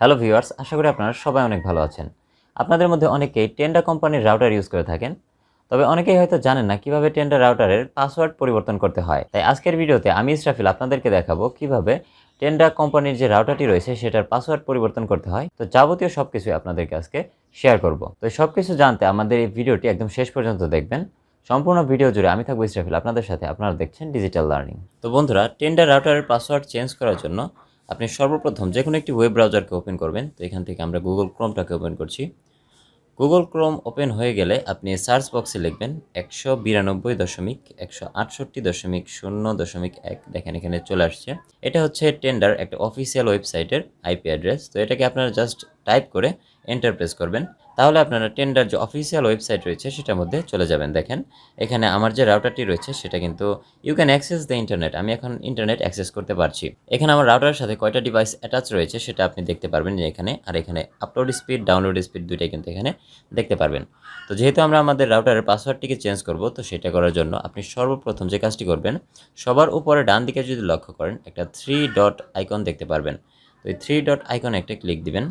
Hello viewers, আশা করি আপনারা সবাই অনেক ভালো আছেন। আপনাদের মধ্যে অনেকেই টেন্ডা কোম্পানির রাউটার ইউজ করে থাকেন। তবে অনেকেই হয়তো জানেন না কিভাবে টেন্ডা রাউটারের পাসওয়ার্ড পরিবর্তন করতে হয়। তাই আজকের ভিডিওতে আমি ইসরাফিল আপনাদেরকে দেখাবো কিভাবে টেন্ডা কোম্পানির যে রাউটারটি রয়েছে সেটার পাসওয়ার্ড পরিবর্তন করতে হয়। তো যাবতীয় সবকিছুই আপনাদেরকে আজকে শেয়ার করব। তো সবকিছু জানতে আমাদের এই ভিডিওটি একদম শেষ পর্যন্ত দেখবেন। সম্পূর্ণ ভিডিও জুড়ে আমি থাকবো ইসরাফিল আপনাদের সাথে। আপনারা দেখছেন ডিজিটাল লার্নিং। তো বন্ধুরা, টেন্ডা রাউটারের পাসওয়ার্ড চেঞ্জ করার জন্য আপনি সর্বপ্রথম যে কোনো একটি ওয়েব ব্রাউজারকে ওপেন করবেন। তো এখান থেকে আমরা গুগল ক্রোমটাকে ওপেন করছি। গুগল ক্রোম ওপেন হয়ে গেলে আপনি সার্চ বক্সে লিখবেন 192.168.0.1 দেখেন এখানে চলে আসছে। এটা হচ্ছে টেন্ডার একটা অফিসিয়াল ওয়েবসাইটের আইপি অ্যাড্রেস। তো এটাকে আপনারা জাস্ট টাইপ করে এন্টার প্রেস করবেন। তাহলে আপনারা টেন্ডার যে অফিসিয়াল ওয়েবসাইট রয়েছে সেটার মধ্যে চলে যাবেন। দেখেন এখানে আমার যে রাউটারটি রয়েছে সেটা কিন্তু you can access the internet. আমি এখন ইন্টারনেট অ্যাক্সেস করতে পারছি। এখানে আমার রাউটারের সাথে কয়টা ডিভাইস অ্যাটাচ রয়েছে সেটা আপনি দেখতে পারবেন যে এখানে। আর এখানে আপলোড স্পিড, ডাউনলোড স্পিড দুইটাই কিন্তু এখানে দেখতে পারবেন। তো যেহেতু আমরা আমাদের রাউটারের পাসওয়ার্ডটিকে চেঞ্জ করব, তো সেটা করার জন্য আপনি সর্বপ্রথম যে কাজটি করবেন, সবার উপরে ডান দিকে যদি লক্ষ্য করেন একটা 3 ডট আইকন দেখতে পারবেন। তো এই 3 ডট আইকনে একটা ক্লিক দিবেন।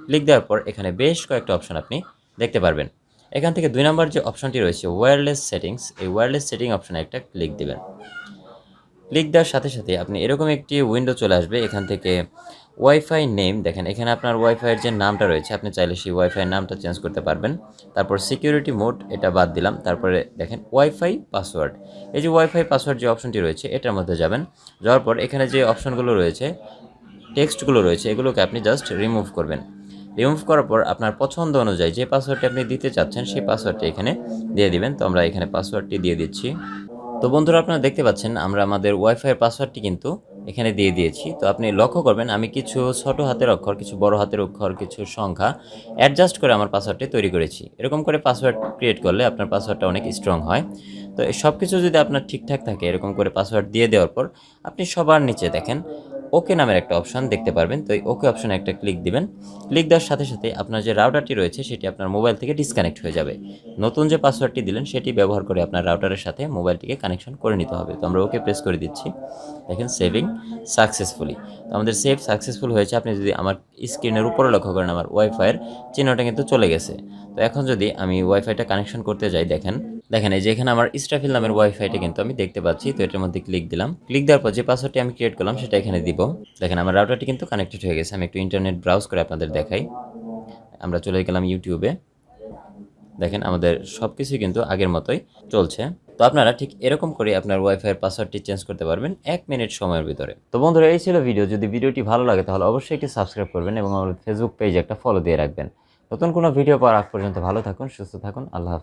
ক্লিক দেওয়ার পর এখানে বেশ কয়েকটা অপশন আপনি দেখতে পারবেন। এখান থেকে 2 নম্বর যে অপশনটি রয়েছে ওয়্যারলেস সেটিংস, এই ওয়্যারলেস সেটিং অপশনে একটা ক্লিক দিবেন। ক্লিক দেওয়ার সাথে সাথে আপনি এরকম একটি উইন্ডো চলে আসবে। এখান থেকে ওয়াইফাই নেম, দেখেন এখানে আপনার ওয়াইফাইয়ের যে নামটা রয়েছে আপনি চাইলে সেই ওয়াইফাইয়ের নামটা চেঞ্জ করতে পারবেন। তারপর সিকিউরিটি মোড এটা বাদ দিলাম। তারপরে দেখেন ওয়াইফাই পাসওয়ার্ড, এই যে ওয়াইফাই পাসওয়ার্ড যে অপশনটি রয়েছে এটার মধ্যে যাবেন। যাওয়ার পর এখানে যে অপশনগুলো রয়েছে, টেক্সটগুলো রয়েছে, এগুলোকে আপনি জাস্ট রিমুভ করবেন। রিমুভ করার পর আপনার পছন্দ অনুযায়ী যে পাসওয়ার্ডটি আপনি দিতে চাচ্ছেন সেই পাসওয়ার্ডটি এখানে দিয়ে দিবেন। তো আমরা এখানে পাসওয়ার্ডটি দিয়ে দিচ্ছি। তো বন্ধুরা, আপনারা দেখতে পাচ্ছেন আমরা আমাদের ওয়াইফাইয়ের পাসওয়ার্ডটি কিন্তু এখানে দিয়ে দিয়েছি। তো আপনি লক্ষ্য করবেন আমি কিছু ছোট হাতের অক্ষর, কিছু বড় হাতের অক্ষর, কিছু সংখ্যা অ্যাডজাস্ট করে আমার পাসওয়ার্ডটি তৈরি করেছি। এরকম করে পাসওয়ার্ড ক্রিয়েট করলে আপনার পাসওয়ার্ডটা অনেক স্ট্রং হয়। তো সব কিছু যদি আপনার ঠিকঠাক থাকে, এরকম করে পাসওয়ার্ড দিয়ে দেওয়ার পর আপনি সবার নিচে দেখেন ওকে নামের একটা অপশন দেখতে পারবেন। তো এই ওকে অপশনে একটা ক্লিক দিবেন। ক্লিক দেওয়ার সাথে সাথে আপনার যে রাউটারটি রয়েছে সেটি আপনার মোবাইল থেকে ডিসকানেক্ট হয়ে যাবে। নতুন যে পাসওয়ার্ডটি দিলেন সেটি ব্যবহার করে আপনার রাউটারের সাথে মোবাইলটিকে কানেকশন করে নিতে হবে। তো আমরা ওকে প্রেস করে দিচ্ছি। দেখেন সেভিং সাকসেসফুলি। তো আমাদের সেভ সাকসেসফুল হয়েছে। আপনি যদি আমার স্ক্রিনের উপরে লক্ষ্য করেন আমার ওয়াইফাইয়ের চিহ্নটা কিন্তু চলে গেছে। তো এখন যদি আমি ওয়াইফাইটা কানেকশন করতে যাই, দেখেন এই যে এখানে আমার ইসরাফিল নামের ওয়াইফাইটা কিন্তু আমি দেখতে পাচ্ছি। তো এটার মধ্যে ক্লিক দিলাম। ক্লিক দেওয়ার পর যে পাসওয়ার্ডটি আমি ক্রিয়েট করলাম সেটা এখানে দিব। দেখেন আমার রাউটারটি কিন্তু কানেক্টেড হয়ে গেছে। আমি একটু ইন্টারনেট ব্রাউজ করে আপনাদের দেখাই। আমরা চলে গেলাম ইউটিউবে। দেখেন আমাদের সব কিছুই কিন্তু আগের মতোই চলছে। তো আপনারা ঠিক এরকম করে আপনার ওয়াইফাইয়ের পাসওয়ার্ডটি চেঞ্জ করতে পারবেন 1 মিনিট সময়ের ভিতরে। তো বন্ধুরা, এই ছিল ভিডিও। যদি ভিডিওটি ভালো লাগে তাহলে অবশ্যই একটি সাবস্ক্রাইব করবেন এবং আমার ফেসবুক পেজে একটা ফলো দিয়ে রাখবেন। নতুন কোনো ভিডিও পাওয়ার আগ পর্যন্ত ভালো থাকুন, সুস্থ থাকুন। আল্লাহ হাফেজ।